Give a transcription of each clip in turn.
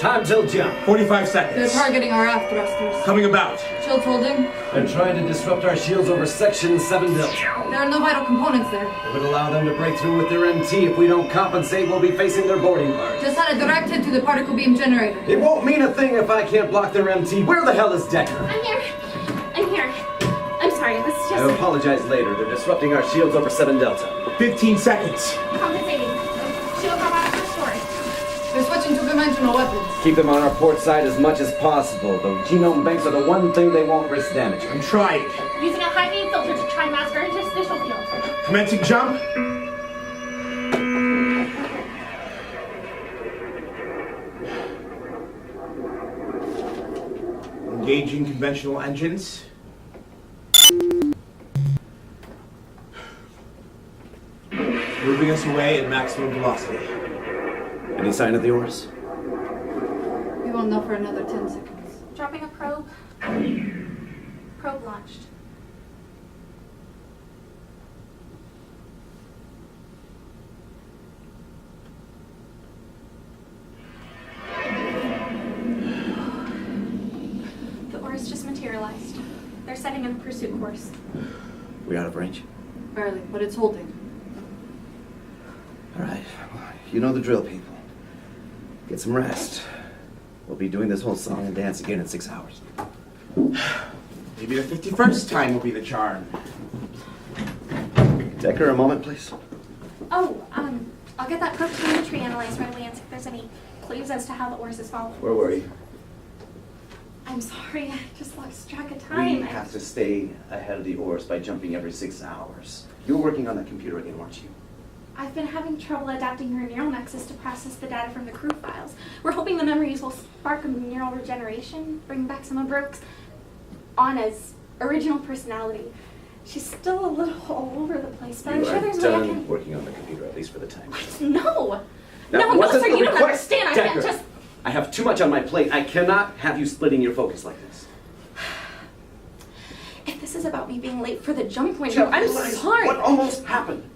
Time till jump. 45 seconds. They're targeting our aft thrusters. Coming about. Shields holding. They're trying to disrupt our shields over section 7 Delta. There are no vital components there. It would allow them to break through with their MT. If we don't compensate, we'll be facing their boarding bars. Just had a direct hit to the particle beam generator. It won't mean a thing if I can't block their MT. Where the hell is Decker? I'm here. I'm sorry, this is just... I'll apologize later. They're disrupting our shields over 7 Delta. 15 seconds. compensating. Shield robotics restored. They're switching to conventional weapons. Keep them on our port side as much as possible. The genome banks are the one thing they won't risk damaging. I'm trying. Using a high-gain filter to try mask our interstitial field. Commencing jump. Engaging conventional engines. Moving us away at maximum velocity. Any sign of the ORUS? We won't know for another 10 seconds. Dropping a probe. Probe launched. The ORUS just materialized. They're setting a pursuit course. We out of range? Barely, but it's holding. All right. You know the drill, people. Get some rest. We'll be doing this whole song and dance again in 6 hours. Maybe the 51st time will be the charm. Decker, a moment, please. Oh, I'll get that probe telemetry analyzed right away and see if there's any clues as to how the ORUS is following. Where were you? I'm sorry, I just lost track of time. We have to stay ahead of the ORUS by jumping every 6 hours. You were working on that computer again, weren't you? I've been having trouble adapting her neural nexus to process the data from the crew files. We're hoping the memories will spark a neural regeneration, bring back some of Brooke's Anna's original personality. She's still a little all over the place, but I'm sure there's a way I can... working on the computer, at least for the time. No! Now, No, wasn't sir, the you don't request- understand. I Decker, can't just... I have too much on my plate. I cannot have you splitting your focus like this. If this is about me being late for the jump window, I'm sorry. What almost happened?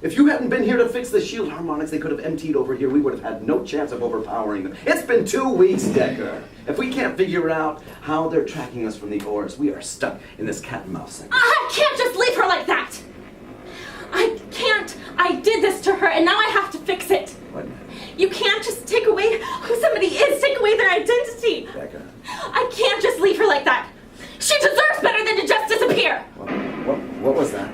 If you hadn't been here to fix the shield harmonics, they could have emptied over here. We would have had no chance of overpowering them. It's been 2 weeks, Decker. If we can't figure out how they're tracking us from the ORUS, we are stuck in this cat and mouse thing. I can't just leave her like that! I can't. I did this to her, and now I have to fix it. What? You can't just take away who somebody is, take away their identity. Decker. I can't just leave her like that. She deserves better than to just disappear. What was that?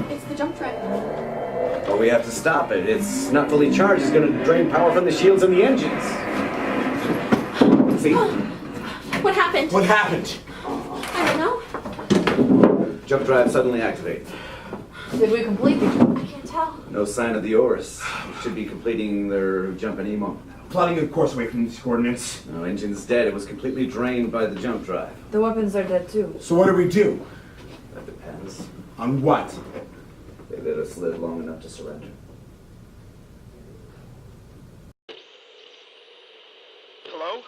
It's the jump drive. Well, we have to stop it. It's not fully charged. It's going to drain power from the shields and the engines. See? What happened? What happened? I don't know. Jump drive suddenly activated. Did we complete the jump? I can't tell. No sign of the ORUS. Should be completing their jump any moment. Plotting a course away from these coordinates. No, engine's dead. It was completely drained by the jump drive. The weapons are dead too. So what do we do? That depends. On what? They let us live long enough to surrender. Hello?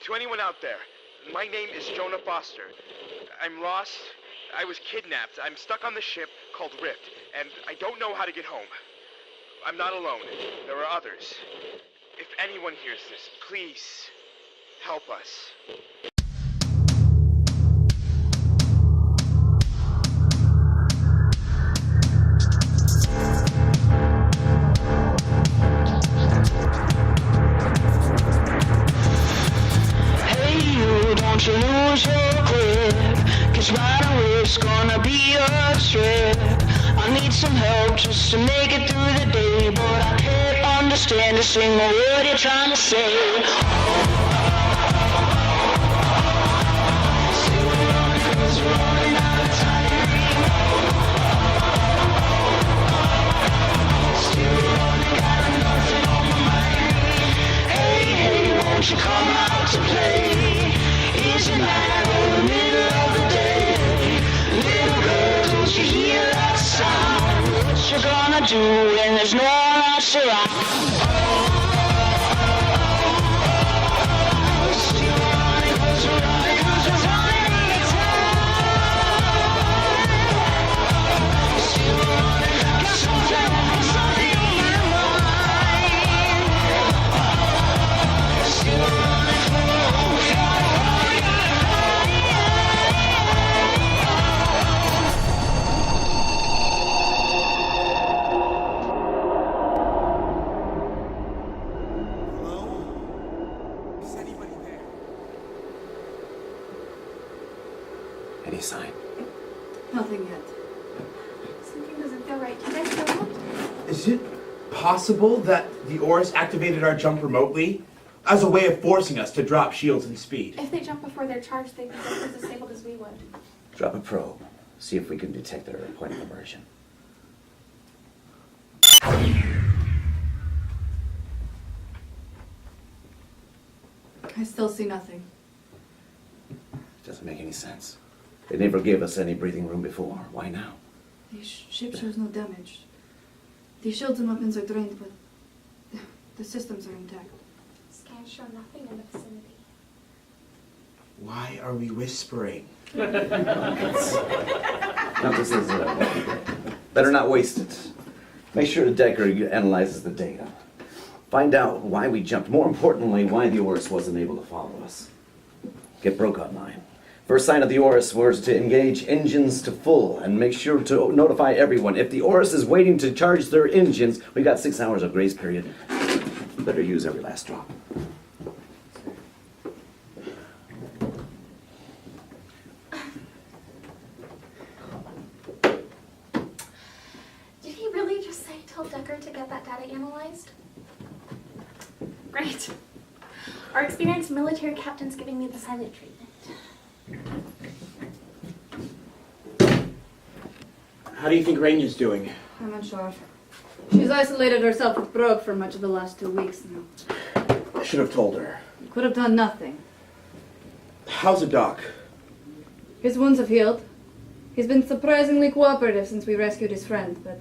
To anyone out there, my name is Jonah Foster. I'm lost. I was kidnapped. I'm stuck on the ship called Rift, and I don't know how to get home. I'm not alone. There are others. If anyone hears this, please help us. Don't you lose your grip, 'cause right away it's gonna be a trip. I need some help just to make it through the day, but I can't understand a single word you're trying to say. Still running 'cause we're running out of time. Still running, got nothing on my mind. Hey, hey, won't you come out to play? It's a night in the middle of the day. Little girl, don't you hear that sound? What you gonna do when there's no one else around? Still running 'cause we're running out of time. Still running, got something on my mind. nothing yet. Something doesn't feel right. Do you guys feel that? Is it possible that the ORUS activated our jump remotely as a way of forcing us to drop shields and speed? If they jump before they're charged, they'd be just as disabled as we would. Drop a probe. See if we can detect their point of immersion. I still see nothing. Doesn't make any sense. They never gave us any breathing room before. Why now? The ship shows no damage. The shields and weapons are drained, but the systems are intact. Scans show nothing in the vicinity. Why are we whispering? Now, this is better not waste it. Make sure Decker analyzes the data. Find out why we jumped. More importantly, why the ORUS wasn't able to follow us. Get Broke online. First sign of the ORUS was to engage engines to full and make sure to notify everyone. If the ORUS is waiting to charge their engines, we got 6 hours of grace period. Better use every last drop. Did he really just say tell Decker to get that data analyzed? Great. Our experienced military captain's giving me the silent treatment. How do you think Rainya's doing? I'm unsure. She's isolated herself with Brooke for much of the last 2 weeks now. I should have told her. Could have done nothing. How's the doc? His wounds have healed. He's been surprisingly cooperative since we rescued his friend, but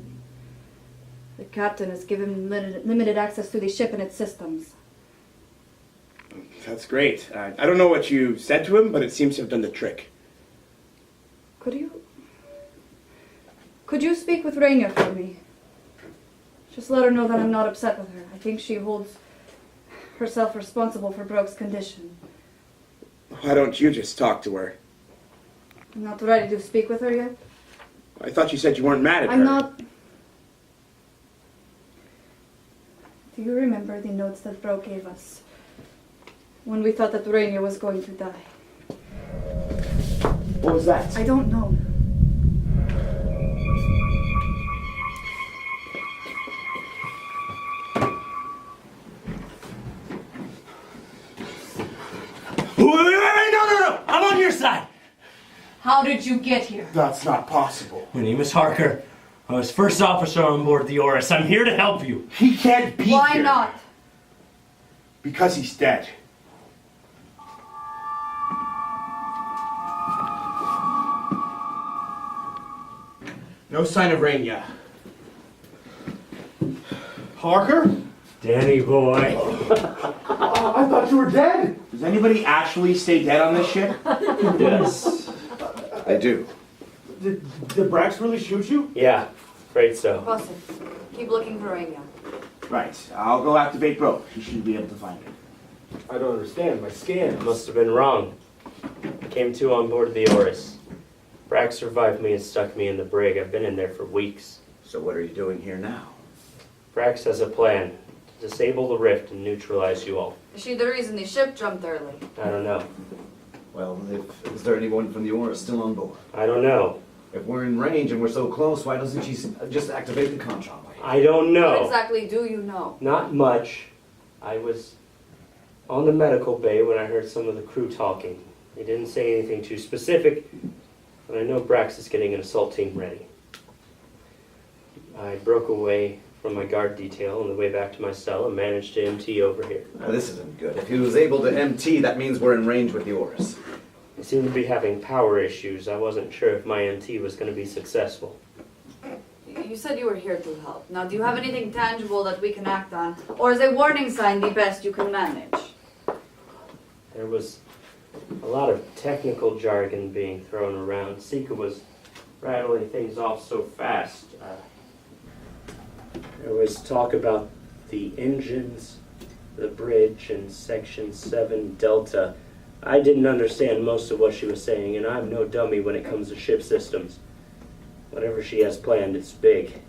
the captain has given him limited access to the ship and its systems. That's great. I don't know what you said to him, but it seems to have done the trick. Could you speak with Rainya for me? Just let her know that I'm not upset with her. I think she holds herself responsible for Brooke's condition. Why don't you just talk to her? I'm not ready to speak with her yet. I thought you said you weren't mad at her. I'm not... Do you remember the notes that Brooke gave us when we thought that Rainya was going to die? What was that? I don't know. No! I'm on your side! How did you get here? That's not possible. My name is Harker. I was first officer on board the ORUS. I'm here to help you. He can't be Why here. not? Because he's dead. No sign of Rainya. Harker? Danny boy. I thought you were dead. Does anybody actually stay dead on this ship? Yes. I do. Did Brax really shoot you? Yeah, afraid so. Bossy, keep looking for Rainya. Right. I'll go activate Bro. He should be able to find it. I don't understand. My scan. Must have been wrong. Came to on board the ORUS. Brax survived me and stuck me in the brig. I've been in there for weeks. So what are you doing here now? Brax has a plan to disable the rift and neutralize you all. Is she the reason the ship jumped early? I don't know. Well, is there anyone from the ORUS still on board? I don't know. If we're in range and we're so close, why doesn't she just activate the contrail? I don't What know. exactly do you know? Not much. I was on the medical bay when I heard some of the crew talking. They didn't say anything too specific, but I know Brax is getting an assault team ready. I broke away from my guard detail on the way back to my cell and managed to MT over here. Now, this isn't good. If he was able to MT, that means we're in range with the ORUS. I seem to be having power issues. I wasn't sure if my MT was going to be successful. You said you were here to help. Now, do you have anything tangible that we can act on? Or is a warning sign the best you can manage? There was a lot of technical jargon being thrown around. Sika was rattling things off so fast. There was talk about the engines, the bridge, and Section 7 Delta. I didn't understand most of what she was saying, and I'm no dummy when it comes to ship systems. Whatever she has planned, it's big.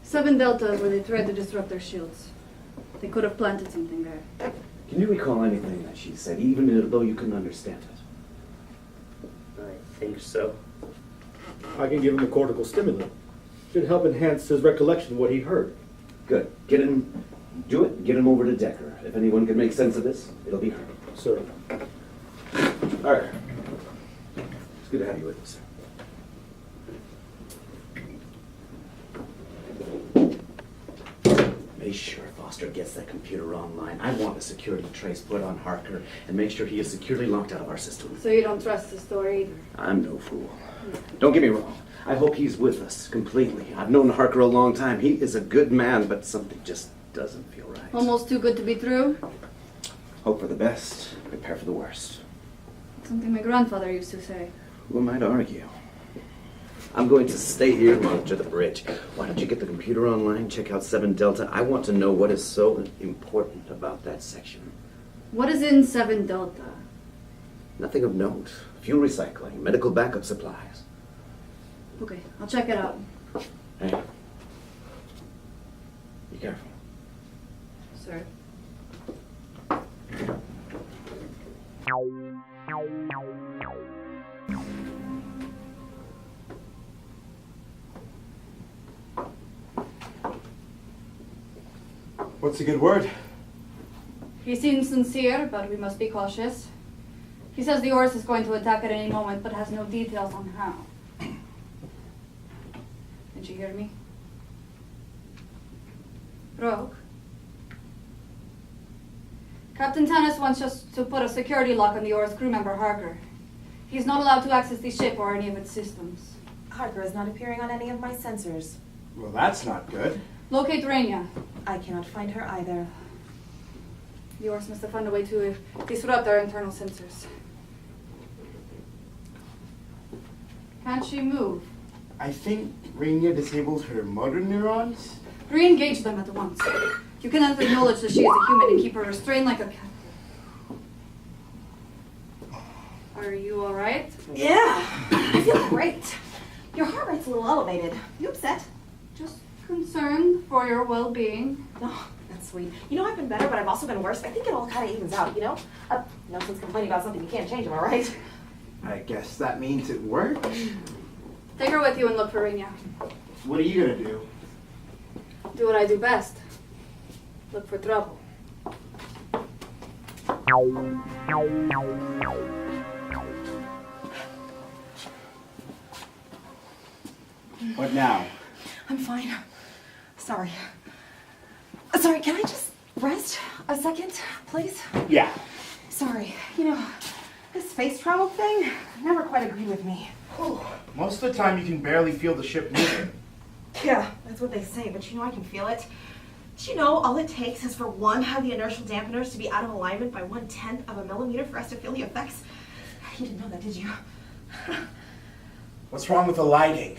7 Delta is where they tried to disrupt their shields. They could have planted something there. Can you recall anything that she said, even though you couldn't understand it? I think so. I can give him a cortical stimulant. Should help enhance his recollection of what he heard. Good. Get him, do it, get him over to Decker. If anyone can make sense of this, it'll be her. Sir. All right. It's good to have you with us. Make sure Foster gets that computer online. I want a security trace put on Harker and make sure he is securely locked out of our system. So you don't trust the story either? I'm no fool. Don't get me wrong. I hope he's with us completely. I've known Harker a long time. He is a good man, but something just doesn't feel right. Almost too good to be true? Hope for the best, prepare for the worst. Something my grandfather used to say. Who am I to argue? I'm going to stay here and monitor the bridge. Why don't you get the computer online, check out 7 Delta? I want to know what is so important about that section. What is in 7 Delta? Nothing of note. Fuel recycling, medical backup supplies. Okay, I'll check it out. Hey. Be careful. Sir. What's a good word? He seems sincere, but we must be cautious. He says the ORUS is going to attack at any moment, but has no details on how. Did you hear me? Broke? Captain Tannis wants us to put a security lock on the ORUS crew member Harker. He's not allowed to access the ship or any of its systems. Harker is not appearing on any of my sensors. Well, that's not good. Locate Rainia. I cannot find her either. The ORUS must have found a way to disrupt our internal sensors. Can't she move? I think Rainia disabled her motor neurons. Re-engage them at once. You cannot acknowledge that she is a human and keep her restrained like a cat. Are you alright? Yeah, I feel great. Your heart rate's a little elevated. You upset? Just concerned for your well-being. Oh, that's sweet. You know, I've been better, but I've also been worse. I think it all kind of evens out, you know? No sense complaining about something you can't change, am I right? I guess that means it worked. Take her with you and look for Rainia. What are you gonna do? Do what I do best. Look for trouble. What now? I'm fine. Sorry. Sorry, can I just rest a second, please? Yeah. Sorry. You know, this space travel thing never quite agreed with me. Most of the time you can barely feel the ship moving. Yeah, that's what they say, but you know I can feel it. Do you know all it takes is for one of the inertial dampeners to be out of alignment by 1/10 of a millimeter for us to feel the effects? You didn't know that, did you? What's wrong with the lighting?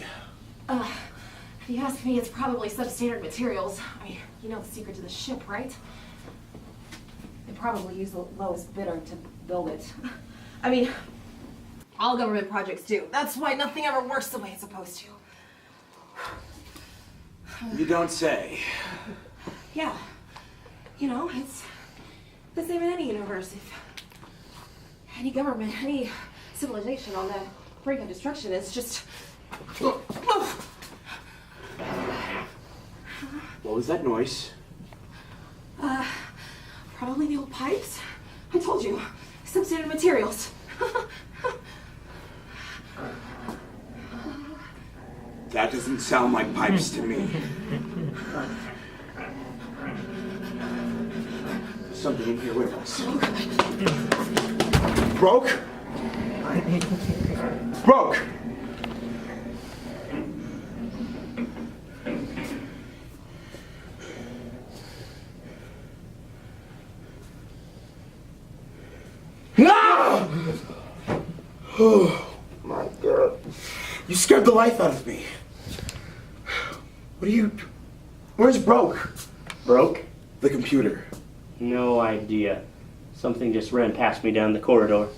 If you ask me, it's probably substandard materials. I mean, you know the secret to the ship, right? They probably use the lowest bidder to build it. I mean, all government projects do. That's why nothing ever works the way it's supposed to. You don't say. Yeah. You know, it's the same in any universe. If any government, any civilization on the brink of destruction is just... What was that noise? Probably the old pipes. I told you, substandard materials. That doesn't sound like pipes to me. Something in here with us. Broke? Broke! No! Oh my God. You scared the life out of me. What are you... Where's Broke? Broke? The computer. No idea. Something just ran past me down the corridor.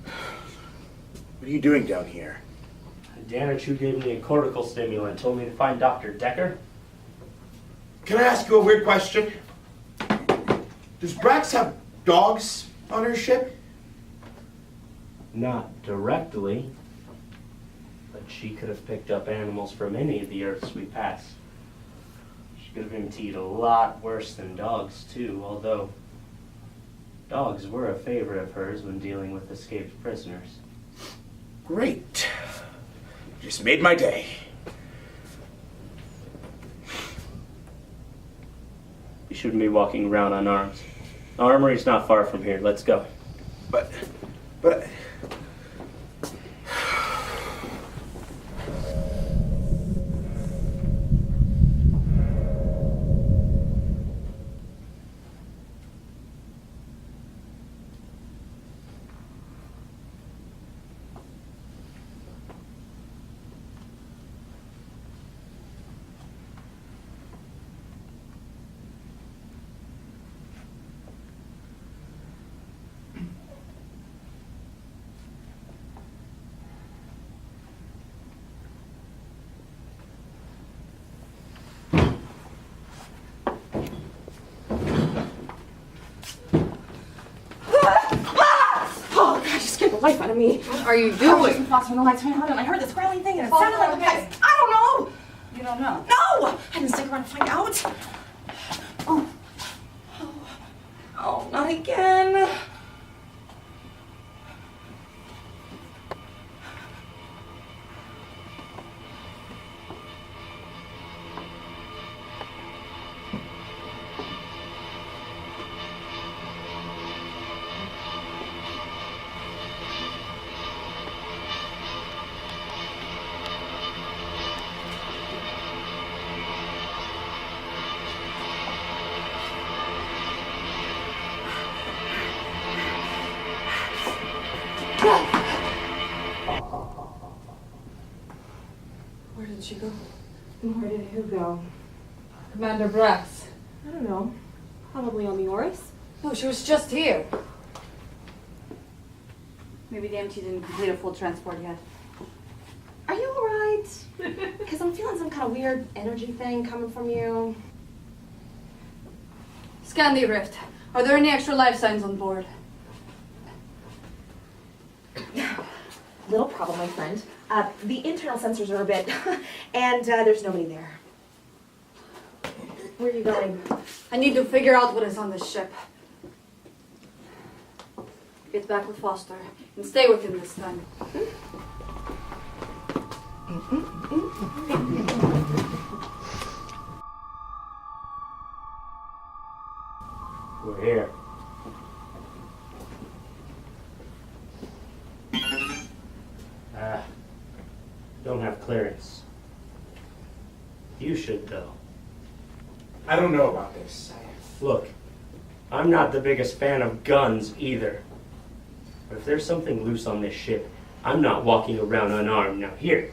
What are you doing down here? Danichu gave me a cortical stimulant, told me to find Dr. Decker. Can I ask you a weird question? Does Brax have dogs on her ship? Not directly, but She could have picked up animals from any of the Earths we passed. She could have emptied a lot worse than dogs, too, although dogs were a favorite of hers when dealing with escaped prisoners. Great. Just made my day. You shouldn't be walking around unarmed. The armory's not far from here. Let's go. But... Oh, God, you scared the life out of me. What are you I was doing? just watching the lights went out and I heard this growling thing and it Oh, sounded like a okay. pest. I don't know. You don't know. No! I didn't stick around to find out. Oh. Oh, not again. Where did she go? Where did who go? Commander Brax. I don't know. Probably on the ORUS. No, she was just here. Maybe the MT didn't complete a full transport yet. Are you alright? Because I'm feeling some kind of weird energy thing coming from you. Scan the rift. Are there any extra life signs on board? Little problem, my friend. The internal sensors are a bit, and there's nobody there. Where are you going? I need to figure out what is on this ship. Get back with Foster and stay with him this time. We're here. Don't have clearance. You should, though. I don't know about this. Look, I'm not the biggest fan of guns either. But if there's something loose on this ship, I'm not walking around unarmed. Now here.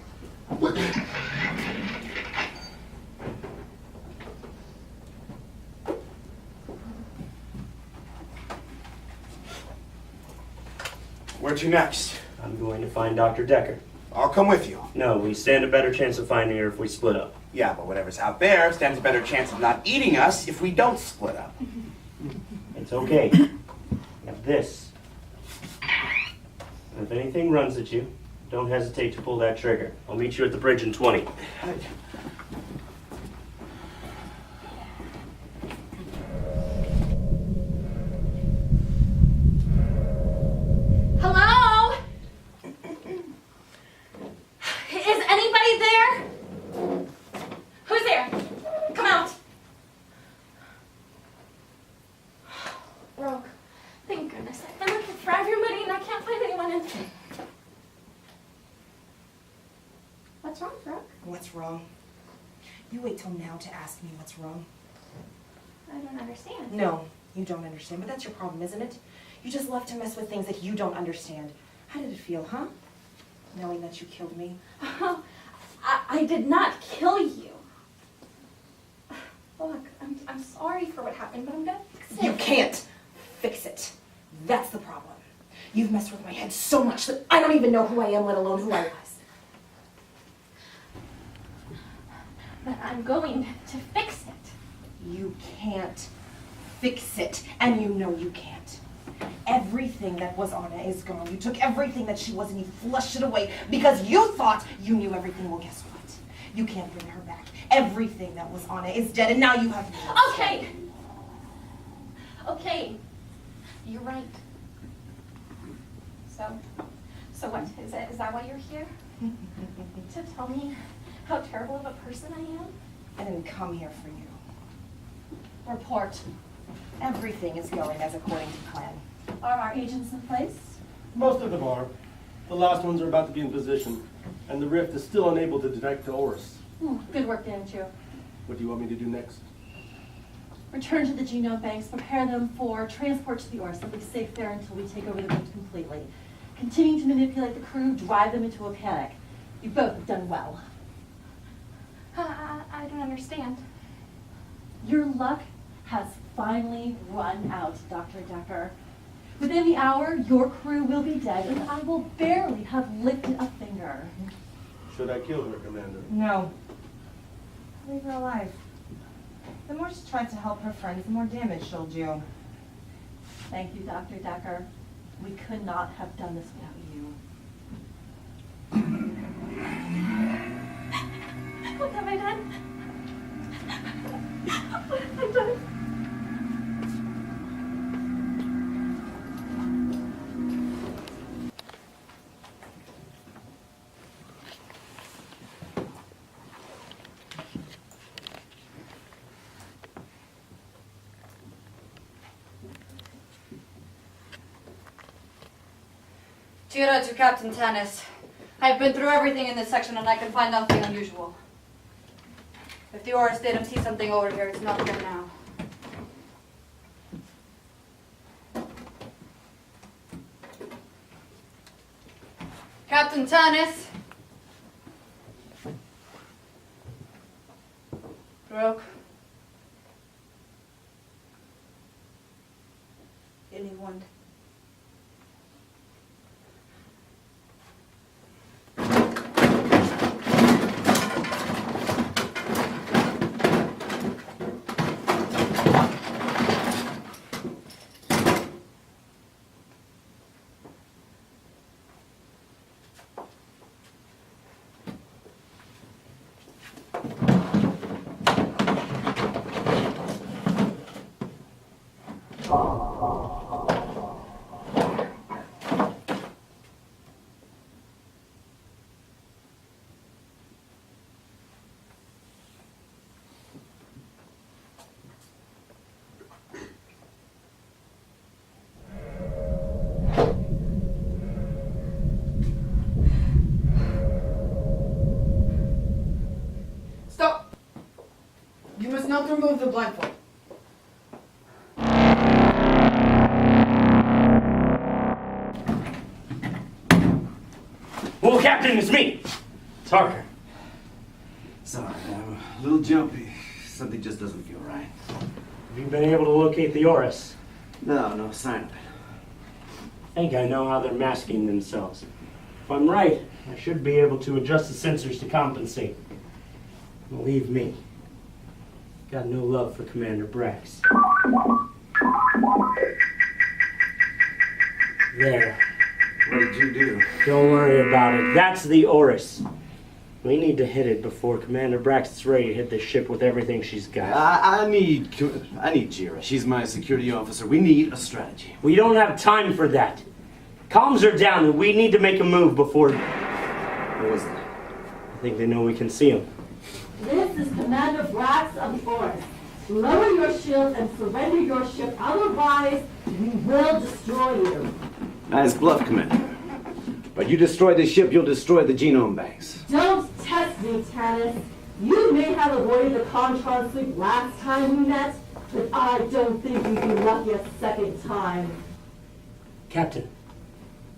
Where to next? I'm going to find Dr. Decker. I'll come with you. No, we stand a better chance of finding her if we split up. Yeah, but whatever's out there stands a better chance of not eating us if we don't split up. It's okay. You have this. And if anything runs at you, don't hesitate to pull that trigger. I'll meet you at the bridge in 20. Hello? Is anybody there? Who's there? Come out. Rogue, thank goodness. I've been looking for everybody and I can't find anyone in. What's wrong, Rogue? What's wrong? You wait till now to ask me what's wrong. I don't understand. No, you don't understand, but that's your problem, isn't it? You just love to mess with things that you don't understand. How did it feel, huh? Knowing that you killed me? I did not kill you. Look, I'm sorry for what happened, but I'm gonna fix it. You can't fix it. That's the problem. You've messed with my head so much that I don't even know who I am, let alone who I was. But I'm going to fix it. You can't fix it, and you know you can't. Everything that was on it is gone. You took everything that she was and you flushed it away because you thought you knew everything. Well, guess what? You can't bring her back. Everything that was on it is dead, and now you have no. Okay. Okay. You're right. So what? Is that why you're here? To tell me how terrible of a person I am? I didn't come here for you. Report. Everything is going as according to plan. Are our agents in place? Most of them are. The last ones are about to be in position, and the rift is still unable to detect the ORUS. Good work, Danchu. What do you want me to do next? Return to the genome banks, prepare them for transport to the ORUS. They'll be safe there until we take over the rift completely. Continuing to manipulate the crew, drive them into a panic. You both have done well. I don't understand. Your luck has finally run out, Dr. Decker. Within the hour, your crew will be dead, and I will barely have lifted a finger. Should I kill her, Commander? No. Leave her alive. The more she tries to help her friends, the more damage she'll do. Thank you, Dr. Decker. We could not have done this without you. What have I done? What have I done? Jira to Captain Tanis. I've been through everything in this section and I can find nothing unusual. If the ORUS didn't see something over here, it's not here now. Captain Tanis. Broke. Anyone? Stop! You must not remove the blindfold. Well, Captain, it's me. It's Harker. Sorry, I'm a little jumpy. Something just doesn't feel right. Have you been able to locate the ORUS? No sign of it. I think I know how they're masking themselves. If I'm right, I should be able to adjust the sensors to compensate. Believe me, got no love for Commander Brax. There. What did you do? Don't worry about it. That's the ORUS. We need to hit it before Commander Brax is ready to hit the ship with everything she's got. I need Jira. She's my security officer. We need a strategy. We don't have time for that. Comms are down and we need to make a move before... What was that? I think they know we can see them. This is Commander Brax of the ORUS. Lower your shield and surrender your ship, otherwise we will destroy you. Nice bluff, Commander. But you destroy the ship, you'll destroy the genome banks. Don't test me, Tanis. You may have avoided the Contran sweep last time we met, but I don't think you'd be lucky a second time. Captain,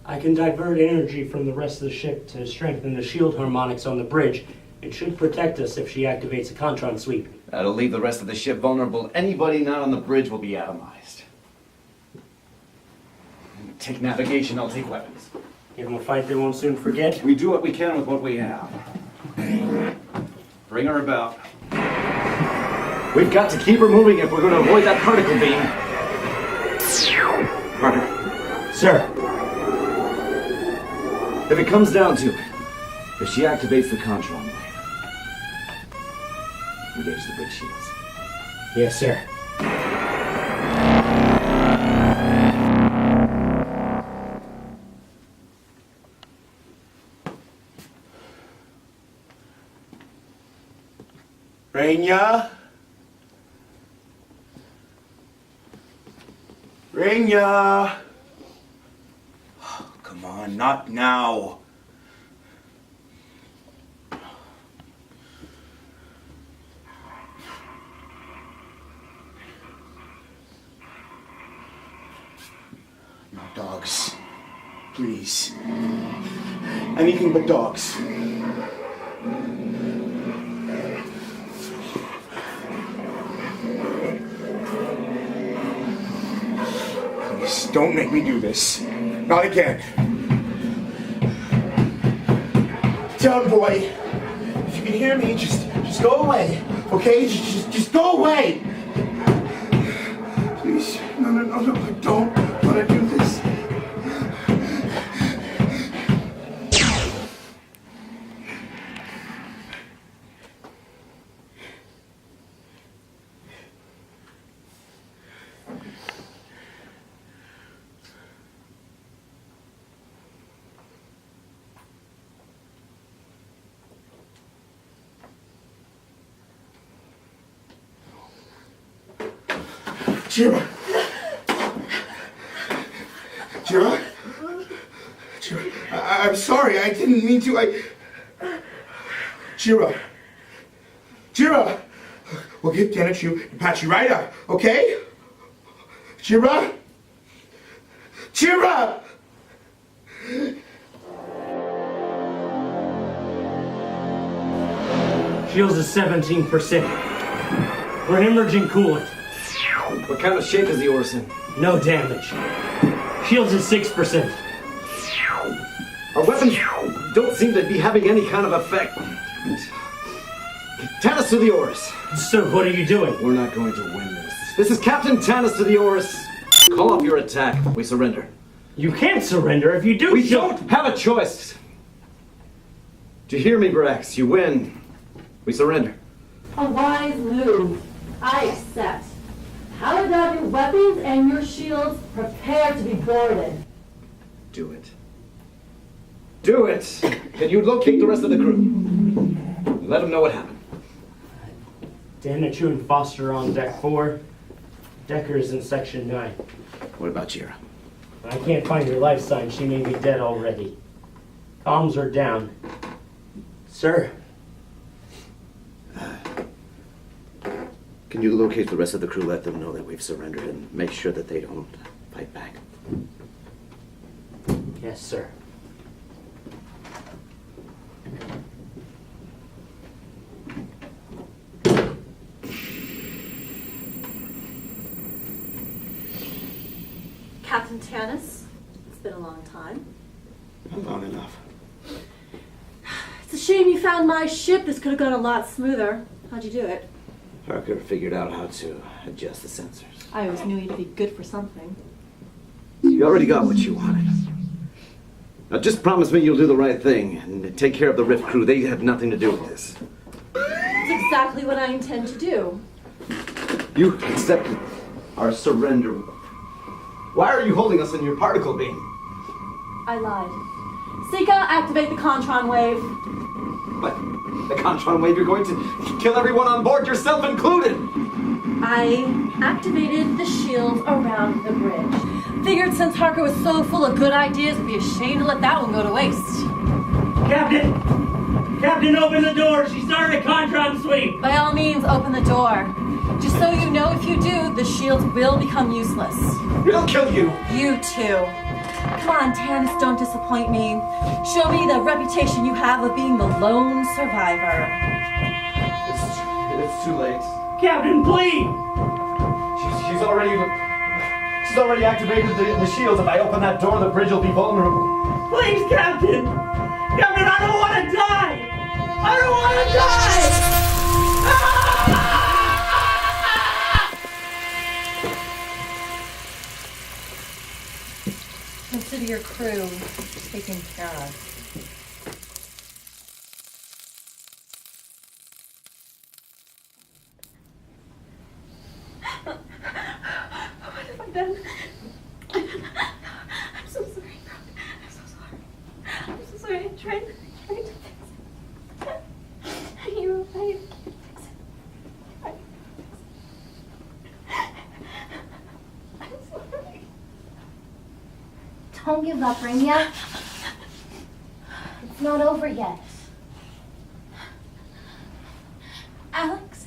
I can divert energy from the rest of the ship to strengthen the shield harmonics on the bridge. It should protect us if she activates a Contran sweep. That'll leave the rest of the ship vulnerable. Anybody not on the bridge will be atomized. Take navigation, I'll take weapons. Give them a fight they won't soon forget. We do what we can with what we have. Bring her about. We've got to keep her moving if we're going to avoid that particle beam. Harker, Sir. If it comes down to it, if she activates the Contron wave, engage the bridge shields. Yes, sir. Rainya? Rainya! Oh, come on, not now. No dogs. Please. Anything but dogs. Please, don't make me do this. Not again. Down, boy. If you can hear me, just go away. Okay? Just go away. Please. No. I don't want to do this. Jira! I'm sorry, I didn't mean to, Jira! We'll get down at you and patch you right up, okay? Jira! Shields is 17%. We're hemorrhaging coolant. What kind of shape is the ORUS in? No damage. Shields is 6%. Our weapons don't seem to be having any kind of effect. Tannis to the ORUS. So what are you doing? We're not going to win this. This is Captain Tannis to the ORUS. Call off your attack. We surrender. You can't surrender. If you do, we don't have a choice. Do you hear me, Brax? You win. We surrender. A wise move. I accept. Power down your weapons and your shields. Prepare to be boarded. Do it. Do it! Can you locate the rest of the crew? Let them know what happened. Danichu and Foster are on deck 4. Decker is in section 9. What about Jira? I can't find her life sign. She may be dead already. Comms are down. Sir? Can you locate the rest of the crew, let them know that we've surrendered, and make sure that they don't fight back? Yes, sir. Captain Tannis, it's been a long time. Not long enough. It's a shame you found my ship. This could have gone a lot smoother. How'd you do it? Parker figured out how to adjust the sensors. I always knew you'd be good for something. You already got what you wanted. Now just promise me you'll do the right thing and take care of the Rift crew. They have nothing to do with this. That's exactly what I intend to do. You accepted our surrender. Why are you holding us in your particle beam? I lied. Sika, activate the Contron wave. What? The Contron wave? You're going to kill everyone on board, yourself included! I activated the shield around the bridge. Figured since Harker was so full of good ideas, it'd be a shame to let that one go to waste. Captain! Captain, open the door! She started a Contron sweep! By all means, open the door. Just so you know, if you do, the shields will become useless. It'll kill you! You too. Come on, Tannis, don't disappoint me. Show me the reputation you have of being the lone survivor. It's too late. Captain, please! She's already activated the shields. If I open that door, the bridge will be vulnerable. Please, Captain! Captain, I don't want to die! I don't want to die! The your crew taken care of. What have I done? I'm so sorry, Brooke. I'm so sorry. I'm so sorry. I tried to fix it. You're right. I can't fix it. I can't fix it. I'm sorry. Don't give up, Rainier. It's not over yet. Alex?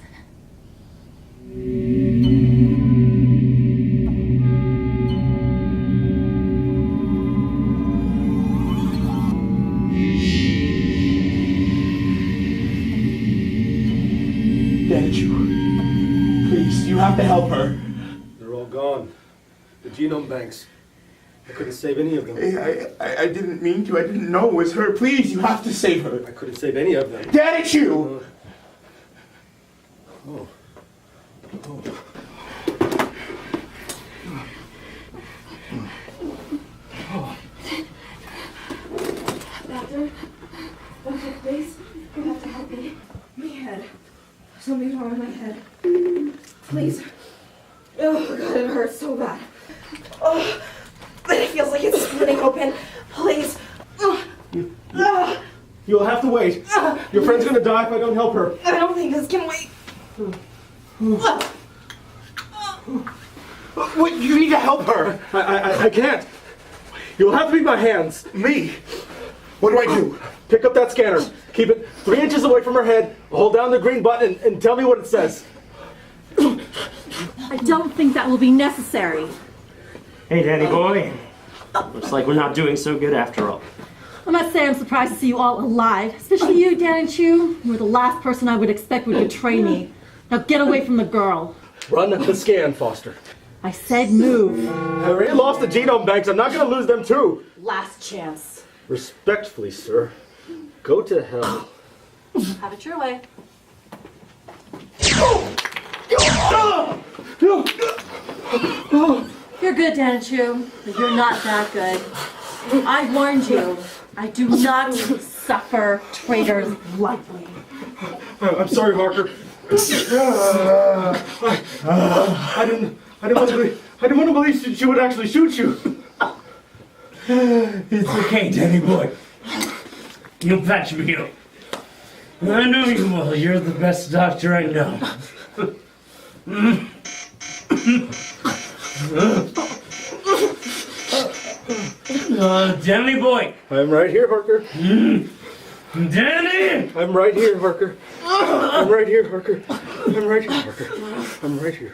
Can't you? Please, you have to help her. They're all gone. The genome banks. I couldn't save any of them. I didn't mean to. I didn't know it was her. Please, you have to save her. I couldn't save any of them. Dad, it's you! Oh. Doctor, please, you have to help me. My head. Something's wrong with my head. Please. Oh, God, it hurts so bad. Oh, it feels like it's splitting open. Please. You'll have to wait. Your friend's gonna die if I don't help her. I don't think this can wait. What? You need to help her. I can't. You'll have to be my hands. Me? What do I do? Pick up that scanner. Keep it 3 inches away from her head. Hold down the green button and tell me what it says. I don't think that will be necessary. Hey, Danny boy. Looks like we're not doing so good after all. I must say I'm surprised to see you all alive, especially you, Dan and Chu. You were the last person I would expect would betray me. Now get away from the girl. Run the scan, Foster. I said move. I already lost the genome banks. I'm not gonna lose them too. Last chance. Respectfully, sir. Go to hell. Have it your way. You're good, Dan and Chu, but you're not that good. I warned you. I do not suffer traitors lightly. I'm sorry, Harker. I didn't want to believe she would actually shoot you. It's okay, Danny boy. You'll patch me up. I know you will. You're the best doctor I know. Danny boy. I'm right here, Harker. Danny! I'm right here, Harker. I'm right here, Harker. I'm right here, Harker. I'm right here.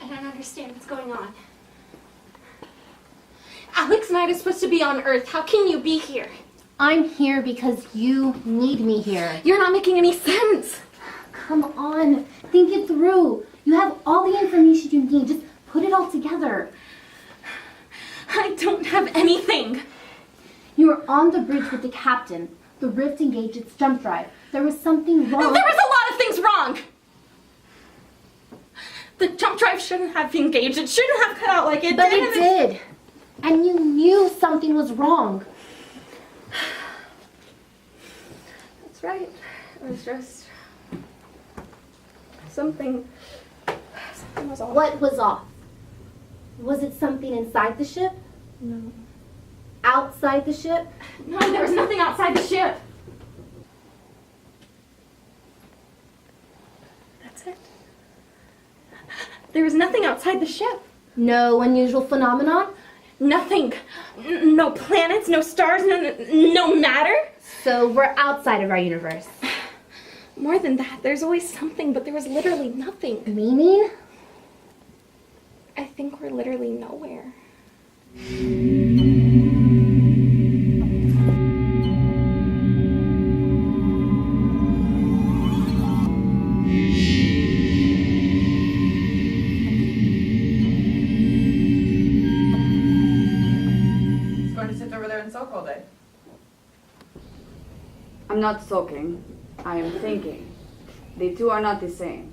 I don't understand what's going on. Alex and I are supposed to be on Earth. How can you be here? I'm here because you need me here. You're not making any sense. Come on, think it through. You have all the information you need. Just put it all together. I don't have anything. You were on the bridge with the captain. The rift engaged its jump drive. There was something wrong. There was a lot of things wrong. The jump drive shouldn't have engaged. It shouldn't have cut out like it But did. it did. And you knew something was wrong. That's right. It was just something was off. What was off? Was it something inside the ship? No. Outside the ship? No, there was nothing outside the ship. That's it. There was nothing outside the ship. No unusual phenomenon? Nothing. No planets, no stars, no matter. So we're outside of our universe. More than that, there's always something, but there was literally nothing. Meaning? I think we're literally nowhere. not sulking. I am thinking. The two are not the same.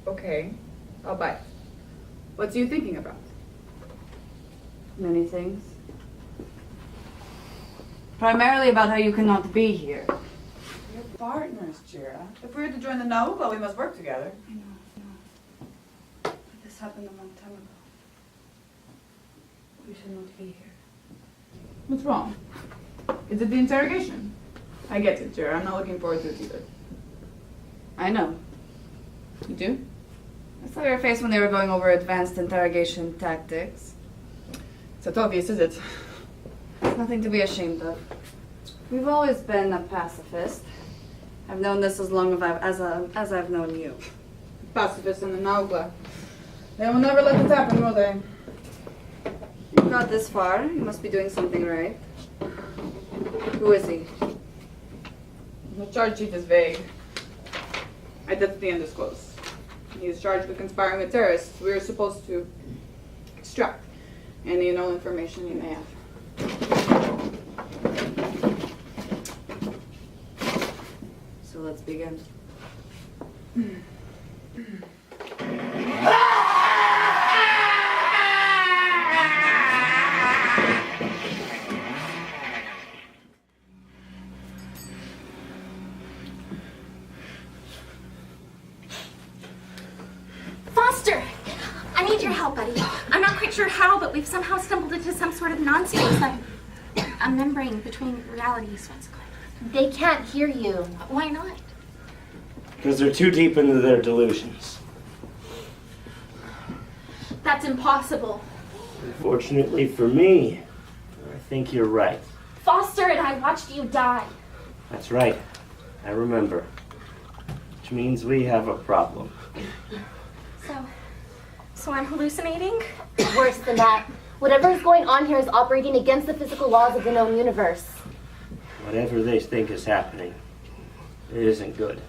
Okay, I'll bite. What's you thinking about? Many things. Primarily about how you cannot be here. We're partners, Jira. If we were to join the Nahuatl, we must work together. I know. This happened a long time ago. We should not be here. What's wrong? Is it the interrogation? I get it, Jira. I'm not looking forward to it either. I know. You do? I saw your face when they were going over advanced interrogation tactics. It's not obvious, is it? It's nothing to be ashamed of. We've always been a pacifist. I've known this as long as I've known you. Pacifists in the Nahuatl. They will never let this happen, will they? You got this far. You must be doing something right. Who is he? The charge sheet is vague. Identity undisclosed. He is charged with conspiring with terrorists. We are supposed to extract any and all information you may have. So let's begin. Foster! I need your help, buddy. I'm not quite sure how, but we've somehow stumbled into some sort of non-space, a membrane between realities. What's going on? They can't hear you. Why not? Because they're too deep into their delusions. That's impossible. Unfortunately for me, I think you're right. Foster and I watched you die. That's right. I remember. Which means we have a problem. So I'm hallucinating? Worse than that. Whatever is going on here is operating against the physical laws of the known universe. Whatever they think is happening, it isn't good.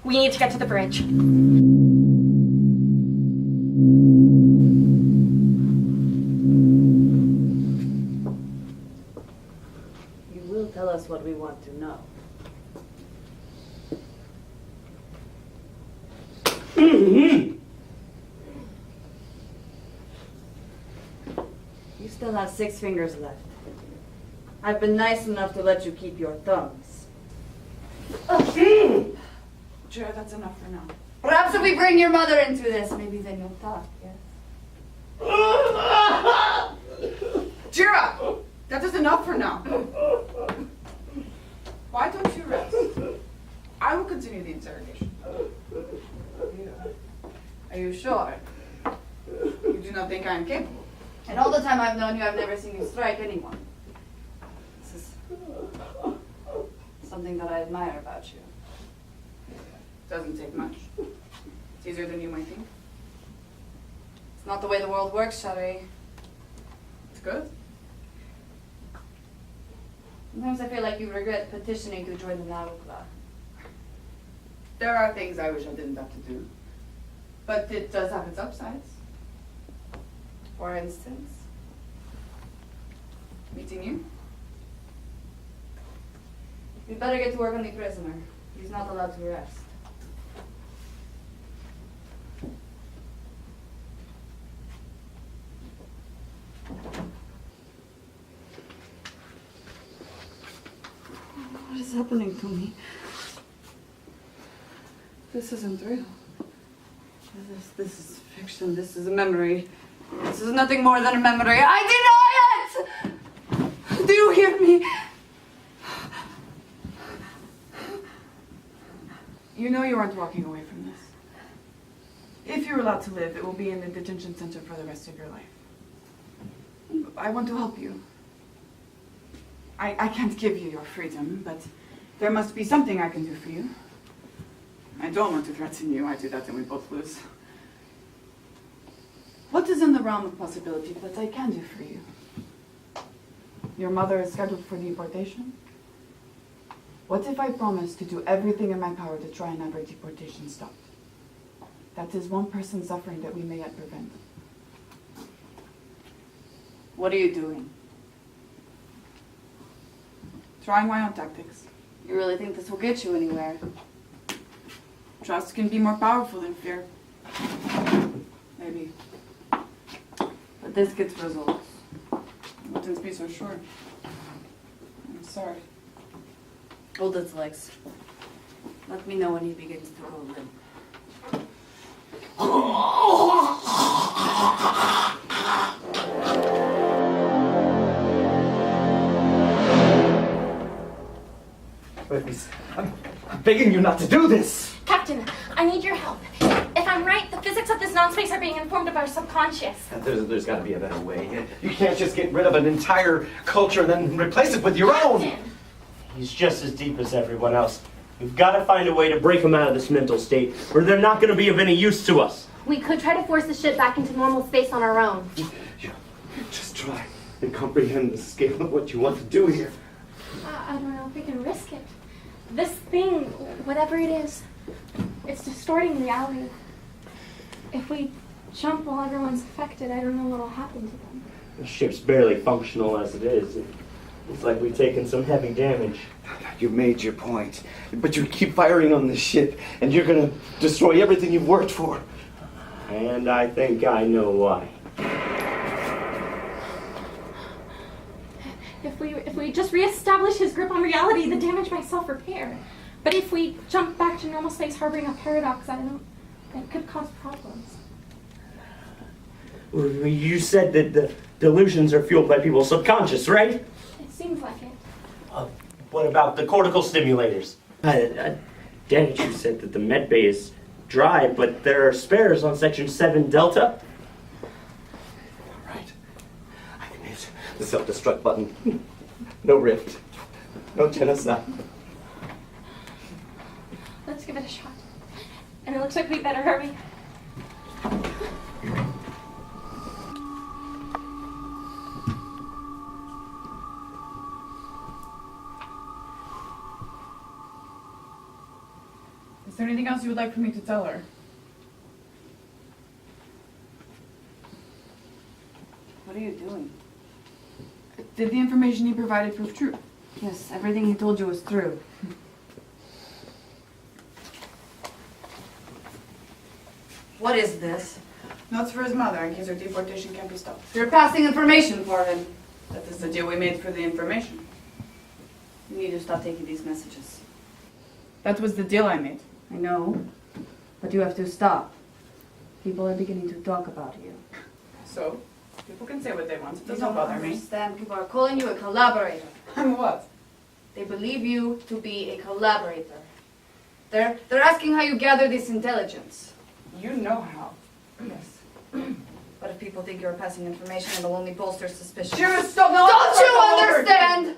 We need to get to the bridge. You will tell us what we want to know. You still have 6 fingers left. I've been nice enough to let you keep your thumbs. Jira, that's enough for now. Perhaps if we bring your mother into this, maybe then you'll talk, yes? Jira! That is enough for now. Why don't you rest? I will continue the interrogation. Are you sure? You do not think I am capable? And all the time I've known you, I've never seen you strike anyone. This is something that I admire about you. Doesn't take much. It's easier than you might think. It's not the way the world works, Shari. It's good. Sometimes I feel like you regret petitioning to join the Nahuatl. There are things I wish I didn't have to do. But it does have its upsides. For instance? Meeting you? We'd better get to work on the prisoner. He's not allowed to rest. What is happening to me? This isn't real. This is fiction. This is a memory. This is nothing more than a memory. I deny it! Do you hear me? You know you aren't walking away from this. If you're allowed to live, it will be in the detention center for the rest of your life. I want to help you. I can't give you your freedom, but there must be something I can do for you. I don't want to threaten you. I do that and we both lose. What is in the realm of possibility that I can do for you? Your mother is scheduled for deportation? What if I promise to do everything in my power to try and have her deportation stopped? That is one person's suffering that we may yet prevent. What are you doing? trying my own tactics. You really think this will get you anywhere? Trust can be more powerful than fear. Maybe. But this gets results. Wouldn't be so sure. I'm sorry. Hold its legs. Let me know when he begins to go limp. I'm begging you not to do this. Captain, I need your help. If I'm right, the physics of this non-space are being informed of our subconscious. There's got to be a better way. You can't just get rid of an entire culture and then replace it with your own. He's just as deep as everyone else. We've got to find a way to break him out of this mental state, or they're not going to be of any use to us. We could try to force the ship back into normal space on our own. Just try and comprehend the scale of what you want to do here. I don't know if we can risk it. This thing, whatever it is, it's distorting reality. If we jump while everyone's affected, I don't know what'll happen to them. The ship's barely functional as it is. It's like we've taken some heavy damage. You made your point, but you keep firing on the ship, and you're gonna destroy everything you've worked for. And I think I know why. If we just reestablish his grip on reality, the damage might self-repair. But if we jump back to normal space harboring a paradox, it could cause problems. You said that the delusions are fueled by people's subconscious, right? It seems like it. What about the cortical stimulators? Danichu said that the med bay is dry, but there are spares on section 7 Delta. Right. I can hit the self-destruct button. No rift. No genocide. Let's give it a shot. And it looks like we better hurry. Is there anything else you would like for me to tell her? What are you doing? Did the information he provided prove true? Yes, everything he told you was true. What is this? Notes for his mother in case her deportation can't be stopped. You're passing information for him. That is the deal we made for the information. You need to stop taking these messages. That was the deal I made. I know, but you have to stop. People are beginning to talk about you. So, people can say what they want. It You doesn't don't bother me. understand. People are calling you a collaborator. I'm what? They believe you to be a collaborator. They're asking how you gather this intelligence. You know how. Yes. But if people think you're passing information, it'll only bolster suspicion. Sure, stop! Don't you understand?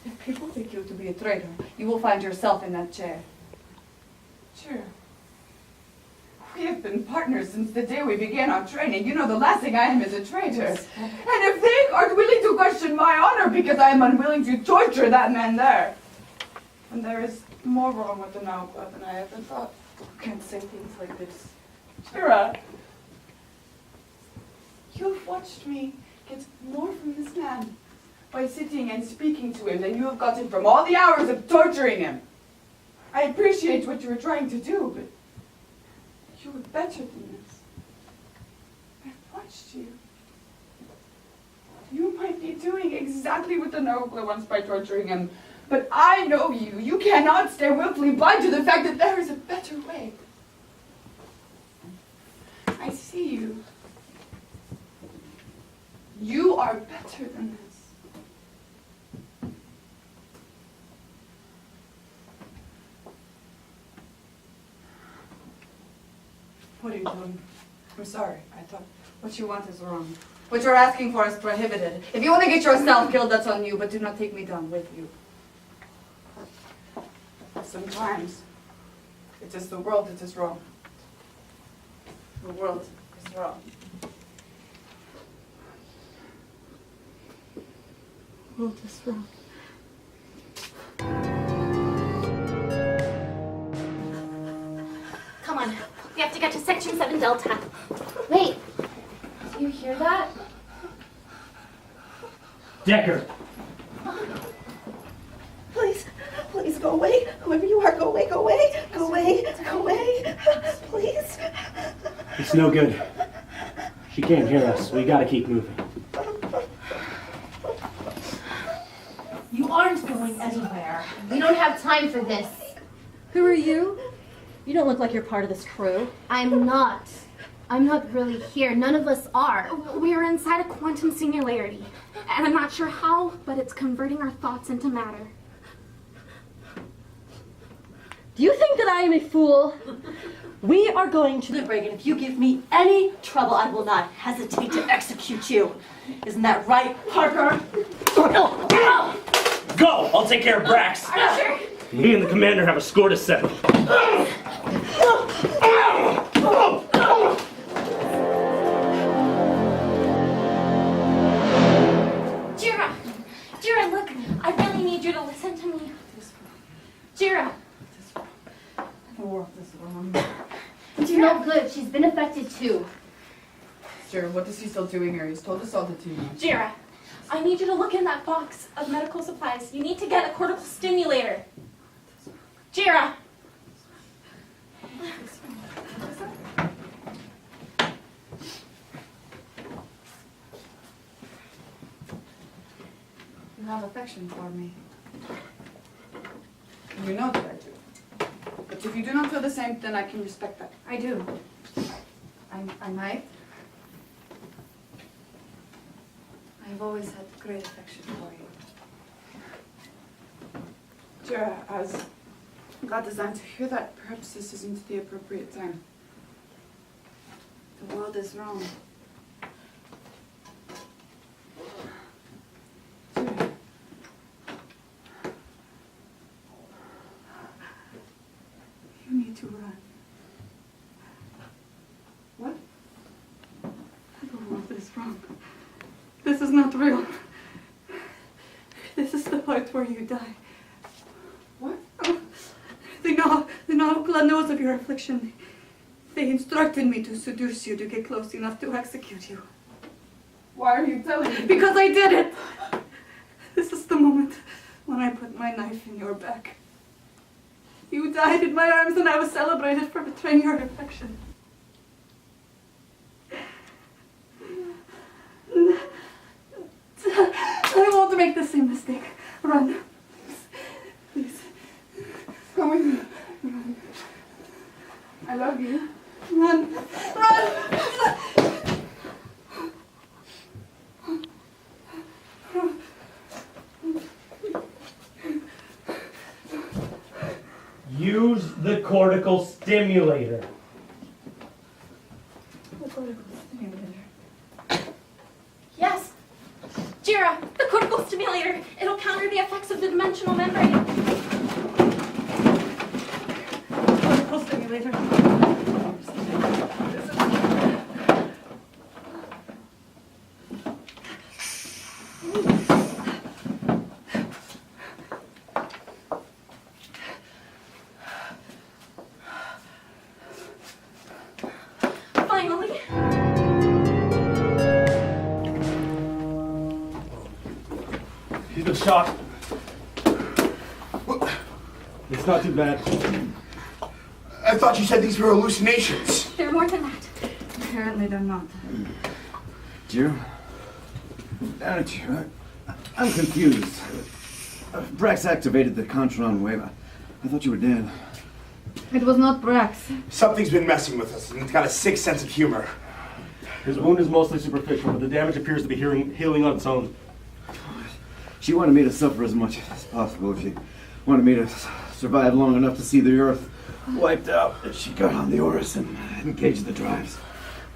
If people think you to be a traitor, you will find yourself in that chair. Sure. We have been partners since the day we began our training. You know the last thing I am is a traitor. And if they aren't willing to question my honor because I am unwilling to torture that man there, then there is more wrong with the Nile Club than I ever thought. You can't say things like this. Shira, you've watched me get more from this man by sitting and speaking to him than you have gotten from all the hours of torturing him. I appreciate what you were trying to do, but you were better than this. I've watched you. You might be doing exactly what the Nobler wants by torturing him, but I know you. You cannot stay willfully blind to the fact that there is a better way. I see you. You are better than this. What are you doing? I'm sorry. I thought... What you want is wrong. What you're asking for is prohibited. If you want to get yourself killed, that's on you, but do not take me down with you. Sometimes it is the world that is wrong. The world is wrong. The world is wrong. Come on, we have to get to section 7 Delta. Wait, do you hear that? Decker, Just go away. Whoever you are, go away, go away, go away, go away. Please. It's no good. She can't hear us. We gotta keep moving. You aren't going anywhere. We don't have time for this. Who are you? You don't look like you're part of this crew. I'm not. I'm not really here. None of us are. We're inside a quantum singularity. And I'm not sure how, but it's converting our thoughts into matter. Do you think that I am a fool? We are going to the brig, and if you give me any trouble, I will not hesitate to execute you. Isn't that right, Parker? Go! I'll take care of Brax. Are you sure? Me and the commander have a score to settle. Jira, look, I really need you to listen to me. Jira. The world is wrong. It's no good. She's been affected too. Sure, what is he still doing here? He's told us all the too much. Jira, I need you to look in that box of medical supplies. You need to get a cortical stimulator. Jira. You have affection for me. You know that I do. But if you do not feel the same, then I can respect that. I do. I might. I've always had great affection for you. Jira, as God designed to hear that, perhaps this isn't the appropriate time. The world is wrong. Jira. You need to run. What? The world is wrong. This is not real. This is the part where you die. What? The Naukla knows of your affliction. They instructed me to seduce you to get close enough to execute you. Why are you telling me? Because I did it! This is the moment when I put my knife in your back. You died in my arms and I was celebrated for betraying your affection. I won't make the same mistake. Run. Please. Come with me. Run. I love you. Run. Run! Use the cortical stimulator. The cortical stimulator. Yes. Jira, the cortical stimulator. It'll counter the effects of the dimensional membrane. Cortical stimulator. Finally. He's been shot. It's not too bad. I thought you said these were hallucinations. They're more than that. Apparently they're not. Jiro? Aren't you? I'm confused. Brax activated the Contron wave. I thought you were dead. It was not Brax. Something's been messing with us, and it's got a sick sense of humor. His wound is mostly superficial, but the damage appears to be healing on its own. She wanted me to suffer as much as possible. She wanted me to survive long enough to see the Earth wiped out. She got on the ORUS and engaged the drives.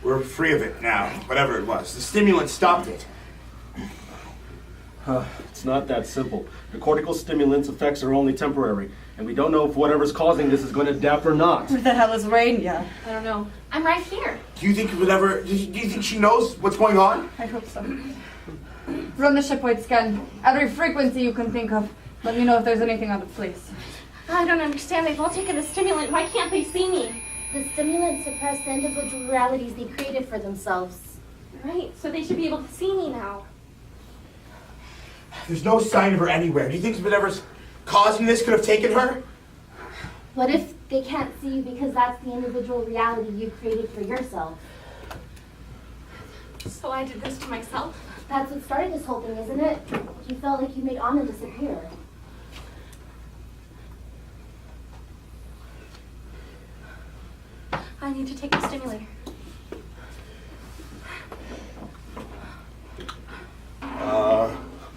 We're free of it now, whatever it was. The stimulant stopped it. It's not that simple. The cortical stimulant's effects are only temporary, and we don't know if whatever's causing this is going to adapt or not. Where the hell is Rain? I don't know. I'm right here. Do you think it would ever... Do you think she knows what's going on? I hope so. Run the shipwide scan. Every frequency you can think of. Let me know if there's anything out of place. I don't understand. They've all taken the stimulant. Why can't they see me? The stimulants suppress the individual realities they created for themselves. Right, so they should be able to see me now. There's no sign of her anywhere. Do you think it's been ever... causing this could have taken her? What if they can't see you because that's the individual reality you created for yourself? So I did this to myself? That's what started this whole thing, isn't it? You felt like you made Anna disappear. I need to take the stimulator.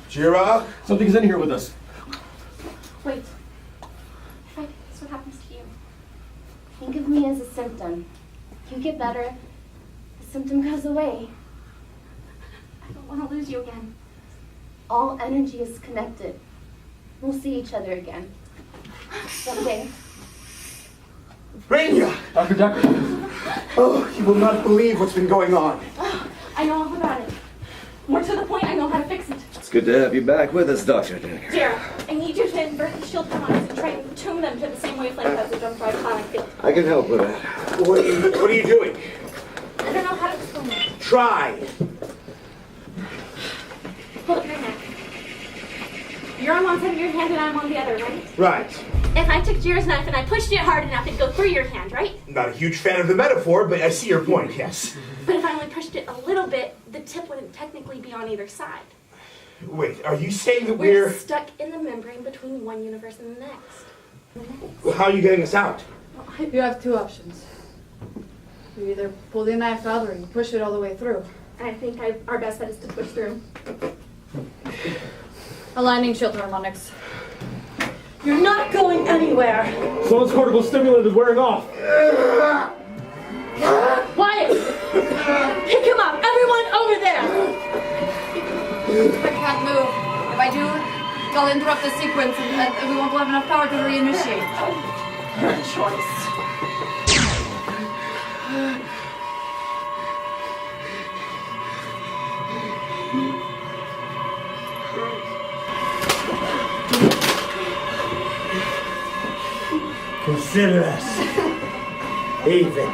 Jira? Something's in here with us. Wait. If I do this, what happens to you? Think of me as a symptom. You get better, the symptom goes away. I don't want to lose you again. All energy is connected. We'll see each other again. Someday. Rainia! Dr. Decker. Oh, you will not believe what's been going on. Oh, I know all about it. More to the point, I know how to fix it. It's good to have you back with us, Dr. Decker. Jared, I need you to invert the shield harmonics and try and tune them to the same wavelength as the jump drive plowing field. I can help with that. What are you doing? I don't know how to explain it. Try. Hold up your neck. You're on one side of your hand and I'm on the other, right? Right. If I took Jared's knife and I pushed it hard enough, it'd go through your hand, right? Not a huge fan of the metaphor, but I see your point, yes. But if I only pushed it a little bit, the tip wouldn't technically be on either side. Wait, are you saying that We're stuck in the membrane between one universe and the next. How are you getting us out? You have two options. You either pull the knife out or you push it all the way through. I think our best bet is to push through. Aligning shield harmonics. You're not going anywhere. Someone's cortical stimulant is wearing off. Wyatt! Pick him up! Everyone over there! I can't move. If I do, I'll interrupt the sequence and we won't have enough power to reinitiate. Your choice. Consider us even.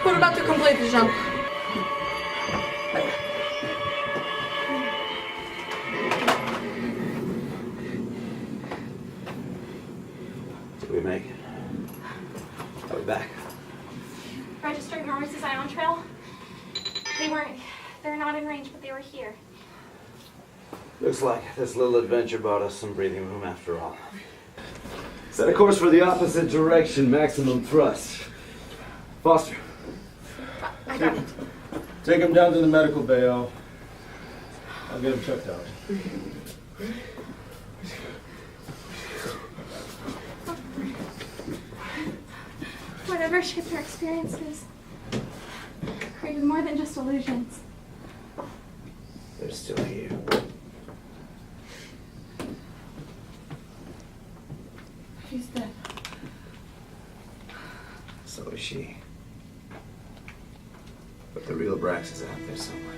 We're about to complete the jump. Did we make it? Are we back? Registering ORUS' ion trail. They're not in range, but they were here. Looks like this little adventure bought us some breathing room after all. Set a course for the opposite direction, maximum thrust. Foster. I got it. Take him down to the medical bay. I'll get him checked out. Whatever shaped our experiences created more than just illusions. They're still here. She's dead. So is she. But the real Brax is out there somewhere.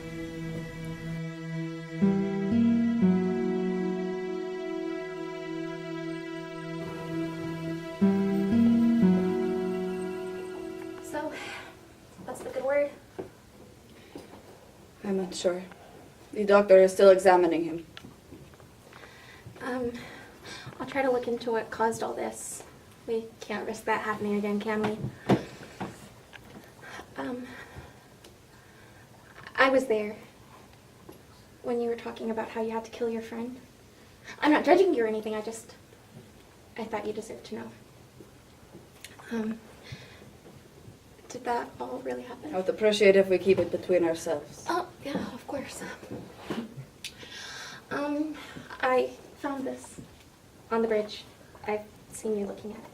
So, what's the good word? I'm not sure. The doctor is still examining him. I'll try to look into what caused all this. We can't risk that happening again, can we? I was there when you were talking about how you had to kill your friend. I'm not judging you or anything, I thought you deserved to know. Did that all really happen? I would appreciate if we keep it between ourselves. Oh, yeah, of course. I found this on the bridge. I've seen you looking at it.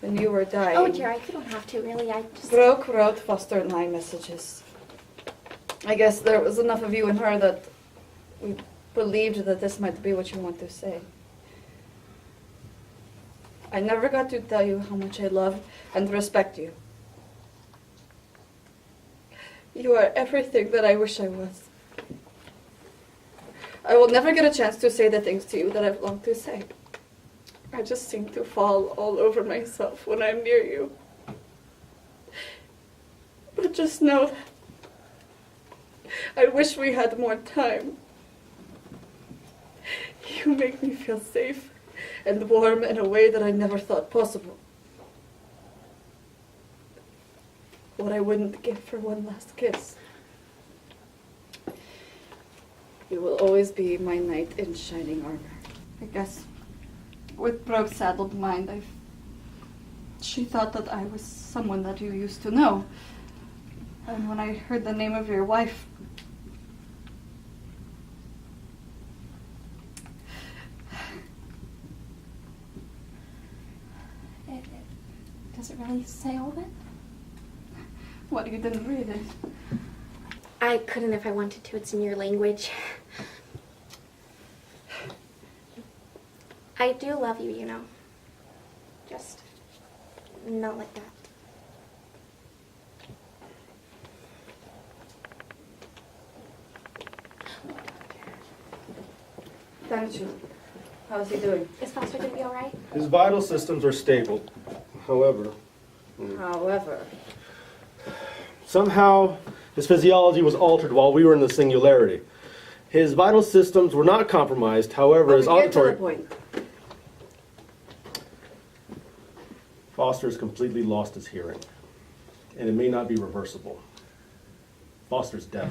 When you were dying. Oh, dear, you don't have to, really. I just... Brooke wrote Foster and I messages. I guess there was enough of you and her that we believed that this might be what you want to say. I never got to tell you how much I love and respect you. You are everything that I wish I was. I will never get a chance to say the things to you that I've longed to say. I just seem to fall all over myself when I'm near you. But just know that I wish we had more time. You make me feel safe and warm in a way that I never thought possible. What I wouldn't give for one last kiss. You will always be my knight in shining armor. I guess with Brooke's saddled mind, she thought that I was someone that you used to know. And when I heard the name of your wife, Does it really say all that? what, you didn't read it? I couldn't if I wanted to. It's in your language. I do love you, you know. Just not like that. Thank you. How's he doing? Is Foster gonna be alright? His vital systems are stable. However, somehow his physiology was altered while we were in the singularity. His vital systems were not compromised. However, his auditory... Get to the point. Foster's completely lost his hearing, and it may not be reversible. Foster's deaf.